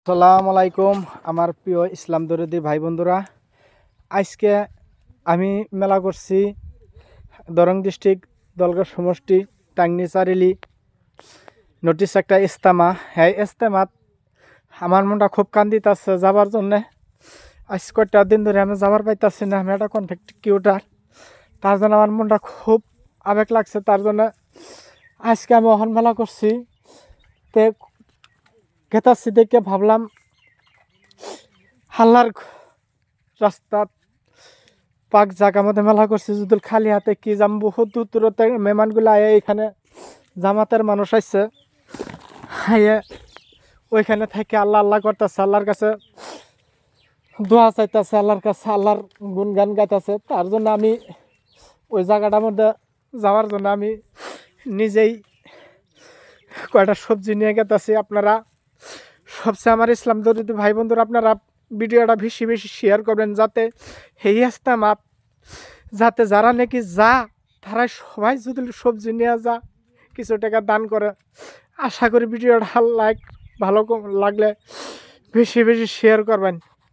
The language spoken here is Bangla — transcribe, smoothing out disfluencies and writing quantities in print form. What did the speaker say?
আসসালামু আলাইকুম আমার প্রিয় ইসলাম দরদি ভাই বন্ধুরা। আজকে আমি মেলা করছি দরং ডিস্ট্রিক্ট দলগড় সমষ্টি টাংনি চারিলি নোটিশ একটা ইস্তেমা। হ্যাঁ, ইস্তেমাত আমার মনটা খুব কান্দিতেছে যাবার জন্যে। আজ কয়েকটা দিন ধরে আমি যাবার পাইতেছি না। আমি একটা কন্ট্রাক্টিউটার, তার জন্য আমার মনটা খুব আবেগ লাগছে। তার জন্য আজকে আমি অহন মেলা করছি। তে গেতাছি দেখে ভাবলাম হাল্লার রাস্তা পাক জায়গা মধ্যে মেলা করছি, যদি খালি হাতে কি যাম। বহুত দূর দূরতে মেহমানগুলো আয় এখানে, জামাতের মানুষ আসছে, আইয়ে ওইখানে থেকে আল্লাহ আল্লাহ করতেছে, আল্লাহর কাছে দোয়া চাইতেছে, আল্লাহর কাছে আল্লাহর গুণগান গাইতেছে। তার জন্য আমি ওই জায়গাটার মধ্যে যাওয়ার জন্য আমি নিজেই কয়টা সবজি নিয়ে গেতেছি। আপনারা সবচেয়ে আমার ইসলাম দরিদ্র ভাই বন্ধুরা, আপনারা ভিডিওটা বেশি বেশি শেয়ার করবেন, যাতে এই ইস্তেমাত যাতে যারা নাকি তারা সবাই যদি সবজি নিয়ে কিছু টাকা দান করে। আশা করি ভিডিওটা লাইক ভালো লাগলে বেশি বেশি শেয়ার করবেন।